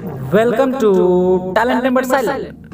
Welcome to talent number silent.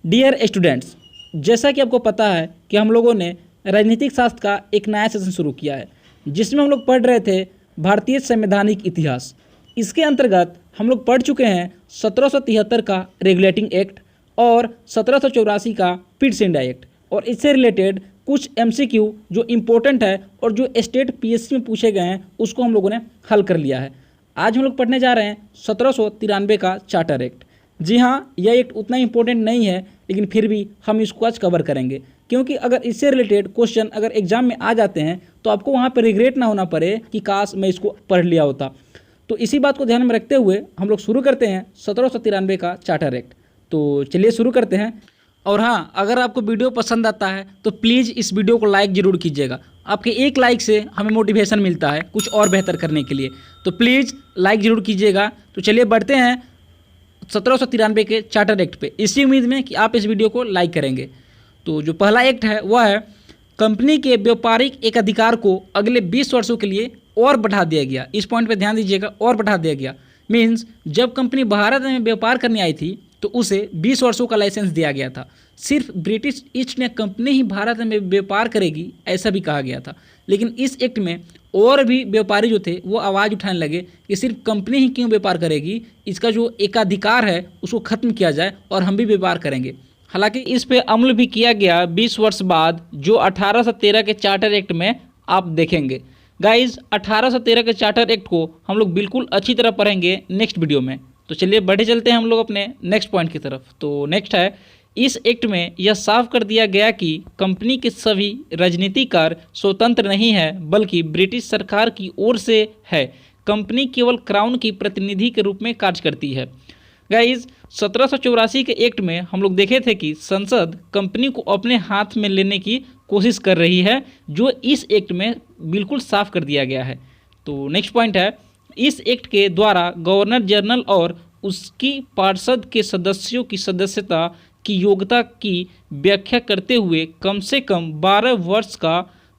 Dear students, जैसा कि आपको पता है कि हम लोगों ने राजनीतिक शास्त्र का एक नया सेशन शुरू किया है, जिसमें हम लोग पढ़ रहे थे भारतीय संवैधानिक इतिहास। इसके अंतर्गत हम लोग पढ़ चुके हैं 1773 का रेगुलेटिंग एक्ट और 1784 का पिट्स इंडिया एक्ट, और इससे रिलेटेड कुछ MCQ जो इम्पोर्टेंट है और जो स्टेट PSC में पूछे गए हैं उसको हम लोगों ने हल कर लिया है। आज हम लोग पढ़ने जा रहे हैं 1793 का चार्टर एक्ट। जी हाँ, यह एक्ट उतना इम्पोर्टेंट नहीं है, लेकिन फिर भी हम इसको आज कवर करेंगे, क्योंकि अगर इससे रिलेटेड क्वेश्चन अगर एग्जाम में आ जाते हैं तो आपको वहाँ पर रिग्रेट ना होना पड़े कि काश मैं इसको पढ़ लिया होता। तो इसी बात को ध्यान में रखते हुए हम लोग शुरू करते हैं 1793 का चार्टर एक्ट। तो चलिए शुरू करते हैं। और हाँ, अगर आपको वीडियो पसंद आता है तो प्लीज़ इस वीडियो को लाइक ज़रूर कीजिएगा। आपके एक लाइक से हमें मोटिवेशन मिलता है कुछ और बेहतर करने के लिए, तो प्लीज़ लाइक ज़रूर कीजिएगा। तो चलिए बढ़ते हैं 1793 के चार्टर एक्ट पे, इसी उम्मीद में कि आप इस वीडियो को लाइक करेंगे। तो जो पहला एक्ट है वह है कंपनी के व्यापारिक एकाधिकार को अगले 20 वर्षों के लिए और बढ़ा दिया गया। इस पॉइंट पे ध्यान दीजिएगा, और बढ़ा दिया गया मीन्स जब कंपनी भारत में व्यापार करने आई थी तो उसे 20 वर्षों का लाइसेंस दिया गया था। सिर्फ ब्रिटिश ईस्ट इंडिया कंपनी ही भारत में व्यापार करेगी ऐसा भी कहा गया था, लेकिन इस एक्ट में और भी व्यापारी जो थे वो आवाज़ उठाने लगे कि सिर्फ कंपनी ही क्यों व्यापार करेगी, इसका जो एकाधिकार है उसको ख़त्म किया जाए और हम भी व्यापार करेंगे। हालांकि इस पे अमल भी किया गया 20 वर्ष बाद, जो 1813 के चार्टर एक्ट में आप देखेंगे। गाइज, 1813 के चार्टर एक्ट को हम लोग बिल्कुल अच्छी तरह पढ़ेंगे नेक्स्ट वीडियो में। तो चलिए बढ़े चलते हैं हम लोग अपने नेक्स्ट पॉइंट की तरफ। तो नेक्स्ट है, इस एक्ट में यह साफ कर दिया गया कि कंपनी के सभी राजनीतिक कार्य स्वतंत्र नहीं है, बल्कि ब्रिटिश सरकार की ओर से है। कंपनी केवल क्राउन की प्रतिनिधि के रूप में कार्य करती है। गाइज, 1784 के एक्ट में हम लोग देखे थे कि संसद कंपनी को अपने हाथ में लेने की कोशिश कर रही है, जो इस एक्ट में बिल्कुल साफ कर दिया गया है। तो नेक्स्ट पॉइंट है, इस एक्ट के द्वारा गवर्नर जनरल और उसकी पार्षद के सदस्यों की सदस्यता की योग्यता की व्याख्या करते हुए कम से कम 12 वर्ष का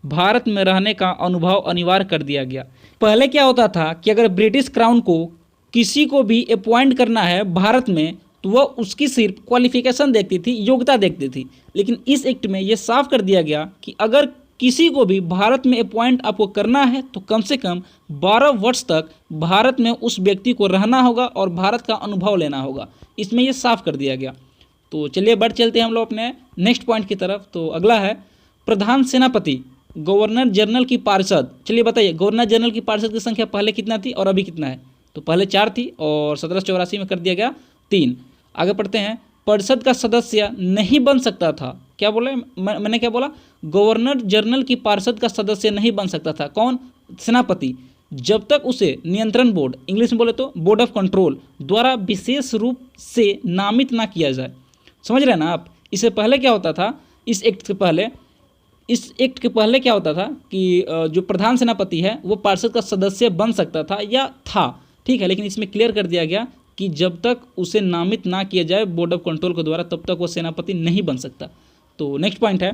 भारत में रहने का अनुभव अनिवार्य कर दिया गया। पहले क्या होता था कि अगर ब्रिटिश क्राउन को किसी को भी अपॉइंट करना है भारत में तो वह उसकी सिर्फ क्वालिफिकेशन देखती थी, योग्यता देखती थी, लेकिन इस एक्ट में यह साफ कर दिया गया कि अगर किसी को भी भारत में अपॉइंट आपको करना है तो कम से कम 12 वर्ष तक भारत में उस व्यक्ति को रहना होगा और भारत का अनुभव लेना होगा। इसमें यह साफ कर दिया गया। तो चलिए बढ़ चलते हैं हम लोग अपने नेक्स्ट पॉइंट की तरफ। तो अगला है, प्रधान सेनापति गवर्नर जनरल की पार्षद। चलिए बताइए, गवर्नर जनरल की पार्षद की संख्या पहले कितना थी और अभी कितना है? तो पहले 4 थी और 1784 में कर दिया गया 3। आगे पढ़ते हैं, परिषद का सदस्य नहीं बन सकता था। क्या बोले? मैंने क्या बोला? गवर्नर जनरल की पार्षद का सदस्य नहीं बन सकता था। कौन? सेनापति, जब तक उसे नियंत्रण बोर्ड, इंग्लिश में बोले तो बोर्ड ऑफ कंट्रोल, द्वारा विशेष रूप से नामित ना किया जाए। समझ रहे हैं ना आप? इससे पहले क्या होता था, इस एक्ट के पहले क्या होता था कि जो प्रधान सेनापति है वो पार्षद का सदस्य बन सकता था या था, ठीक है, लेकिन इसमें क्लियर कर दिया गया कि जब तक उसे नामित ना किया जाए बोर्ड ऑफ कंट्रोल के द्वारा तब तक वो सेनापति नहीं बन सकता। तो नेक्स्ट पॉइंट है,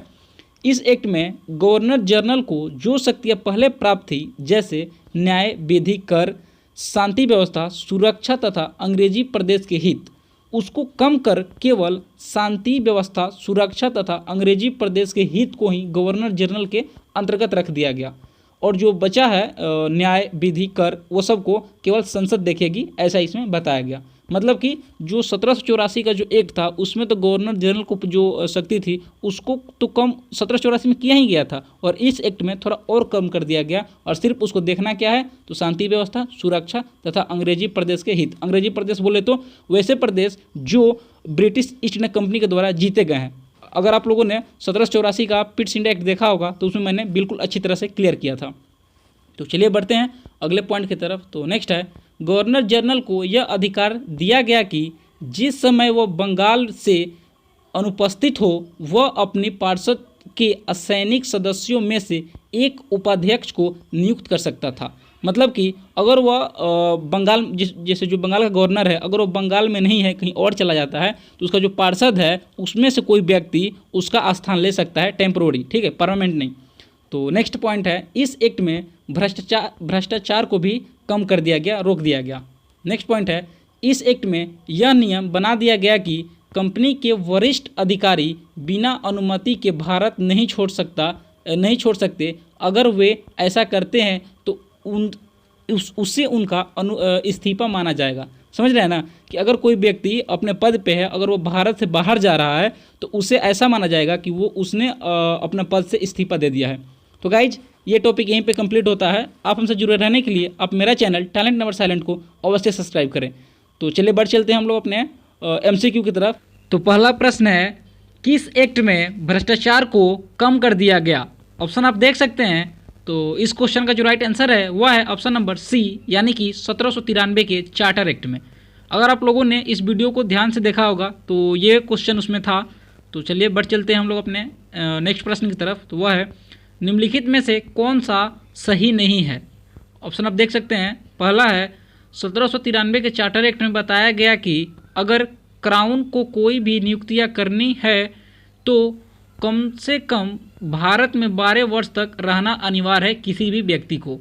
इस एक्ट में गवर्नर जनरल को जो शक्तियाँ पहले प्राप्त थी, जैसे न्याय, विधि, कर, शांति व्यवस्था, सुरक्षा तथा अंग्रेजी प्रदेश के हित, उसको कम कर केवल शांति व्यवस्था, सुरक्षा तथा अंग्रेजी प्रदेश के हित को ही गवर्नर जनरल के अंतर्गत रख दिया गया, और जो बचा है न्याय, विधि, कर, वो सब को केवल संसद देखेगी, ऐसा इसमें बताया गया। मतलब कि जो 1784 का जो एक्ट था उसमें तो गवर्नर जनरल को जो शक्ति थी उसको तो कम 1784 में किया ही गया था, और इस एक्ट में थोड़ा और कम कर दिया गया, और सिर्फ उसको देखना क्या है तो शांति व्यवस्था, सुरक्षा तथा अंग्रेजी प्रदेश के हित। अंग्रेजी प्रदेश बोले तो वैसे प्रदेश जो ब्रिटिश ईस्ट इंडिया कंपनी के द्वारा जीते गए हैं। अगर आप लोगों ने 1784 का पिट्स इंडिया एक्ट देखा होगा तो उसमें मैंने बिल्कुल अच्छी तरह से क्लियर किया था। तो चलिए बढ़ते हैं अगले पॉइंट की तरफ। तो नेक्स्ट है, गवर्नर जनरल को यह अधिकार दिया गया कि जिस समय वह बंगाल से अनुपस्थित हो वह अपनी पार्षद के असैनिक सदस्यों में से एक उपाध्यक्ष को नियुक्त कर सकता था। मतलब कि अगर वह बंगाल, जैसे जो बंगाल का गवर्नर है, अगर वो बंगाल में नहीं है, कहीं और चला जाता है, तो उसका जो पार्षद है उसमें से कोई व्यक्ति उसका स्थान ले सकता है, टेम्पोररी, ठीक है, परमानेंट नहीं। तो नेक्स्ट पॉइंट है, इस एक्ट में भ्रष्टाचार को भी कम कर दिया गया, रोक दिया गया। नेक्स्ट पॉइंट है, इस एक्ट में यह नियम बना दिया गया कि कंपनी के वरिष्ठ अधिकारी बिना अनुमति के भारत नहीं छोड़ सकते। अगर वे ऐसा करते हैं तो उससे उनका इस्तीफा माना जाएगा। समझ रहे हैं ना कि अगर कोई व्यक्ति अपने पद पे है, अगर वो भारत से बाहर जा रहा है तो उसे ऐसा माना जाएगा कि वो उसने अपने पद से इस्तीफा दे दिया है। तो गाइज ये टॉपिक यहीं पे कंप्लीट होता है। आप हमसे जुड़े रहने के लिए आप मेरा चैनल टैलेंट नेवर साइलेंट को अवश्य सब्सक्राइब करें। तो चलिए बढ़ चलते हैं हम लोग अपने MCQ की तरफ। तो पहला प्रश्न है, किस एक्ट में भ्रष्टाचार को कम कर दिया गया? ऑप्शन आप देख सकते हैं। तो इस क्वेश्चन का जो राइट आंसर है वह है ऑप्शन नंबर सी, यानी कि 1793 के चार्टर एक्ट में। अगर आप लोगों ने इस वीडियो को ध्यान से देखा होगा तो ये क्वेश्चन उसमें था। तो चलिए बढ़ चलते हैं हम लोग अपने नेक्स्ट प्रश्न की तरफ। तो वह है, निम्नलिखित में से कौन सा सही नहीं है? ऑप्शन आप देख सकते हैं। पहला है, 1793 के चार्टर एक्ट में बताया गया कि अगर क्राउन को कोई भी नियुक्तियां करनी है तो कम से कम भारत में 12 वर्ष तक रहना अनिवार्य है किसी भी व्यक्ति को।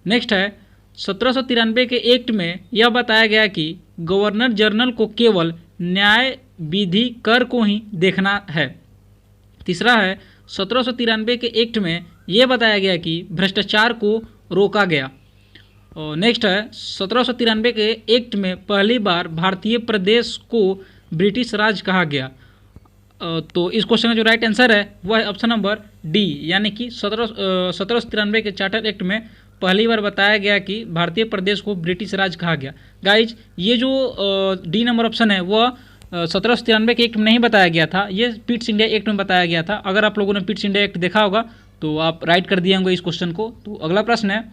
नेक्स्ट है, 1793 के एक्ट में यह बताया गया कि गवर्नर जनरल को केवल न्याय विधि कर को ही देखना है। तीसरा है, 1793 के एक्ट में यह बताया गया कि भ्रष्टाचार को रोका गया। और नेक्स्ट है, 1793 के एक्ट में पहली बार भारतीय प्रदेश को ब्रिटिश राज कहा गया। तो इस क्वेश्चन का जो राइट आंसर है वह है ऑप्शन नंबर डी, यानी कि 1793 के चार्टर एक्ट में पहली बार बताया गया कि भारतीय प्रदेश को ब्रिटिश राज कहा गया। गाइज ये जो डी नंबर ऑप्शन है वह 1793 के एक्ट में नहीं बताया गया था, ये पिट्स इंडिया एक्ट में बताया गया था। अगर आप लोगों ने पिट्स इंडिया एक्ट देखा होगा तो आप राइट कर दिए होंगे इस क्वेश्चन को। तो अगला प्रश्न है,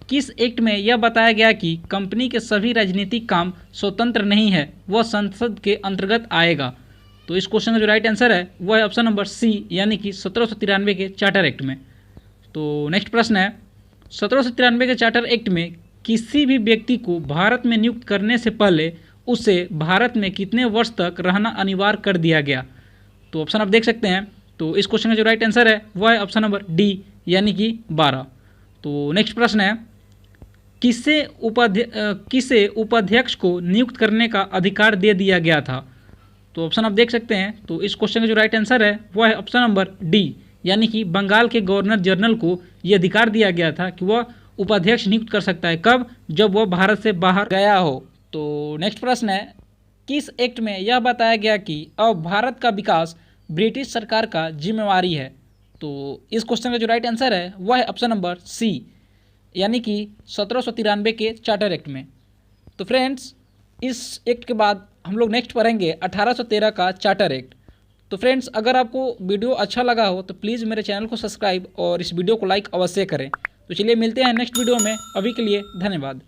किस एक्ट में यह बताया गया कि कंपनी के सभी राजनीतिक काम स्वतंत्र नहीं है, वह संसद के अंतर्गत आएगा? तो इस क्वेश्चन का जो राइट आंसर है वह है ऑप्शन नंबर सी, यानी कि 1793 के चार्टर एक्ट में। तो नेक्स्ट प्रश्न है, 1793 के चार्टर एक्ट में किसी भी व्यक्ति को भारत में नियुक्त करने से पहले उसे भारत में कितने वर्ष तक रहना अनिवार्य कर दिया गया? तो ऑप्शन आप देख सकते हैं। तो इस क्वेश्चन का जो राइट आंसर है वह है ऑप्शन नंबर डी, यानी कि 12। तो नेक्स्ट प्रश्न है, किसे उपाध्यक्ष को नियुक्त करने का अधिकार दे दिया गया था? तो ऑप्शन आप देख सकते हैं। तो इस क्वेश्चन का जो राइट आंसर है वह है ऑप्शन नंबर डी, यानी कि बंगाल के गवर्नर जनरल को यह अधिकार दिया गया था कि वह उपाध्यक्ष नियुक्त कर सकता है। कब? जब वह भारत से बाहर गया हो। तो नेक्स्ट प्रश्न है, किस एक्ट में यह बताया गया कि अब भारत का विकास ब्रिटिश सरकार का जिम्मेवारी है? तो इस क्वेश्चन का जो राइट आंसर है वह है ऑप्शन नंबर सी, यानी कि 1793 के चार्टर एक्ट में। तो फ्रेंड्स इस एक्ट के बाद हम लोग नेक्स्ट पढ़ेंगे 1813 का चार्टर एक्ट। तो फ्रेंड्स अगर आपको वीडियो अच्छा लगा हो तो प्लीज़ मेरे चैनल को सब्सक्राइब और इस वीडियो को लाइक अवश्य करें। तो चलिए मिलते हैं नेक्स्ट वीडियो में, अभी के लिए धन्यवाद।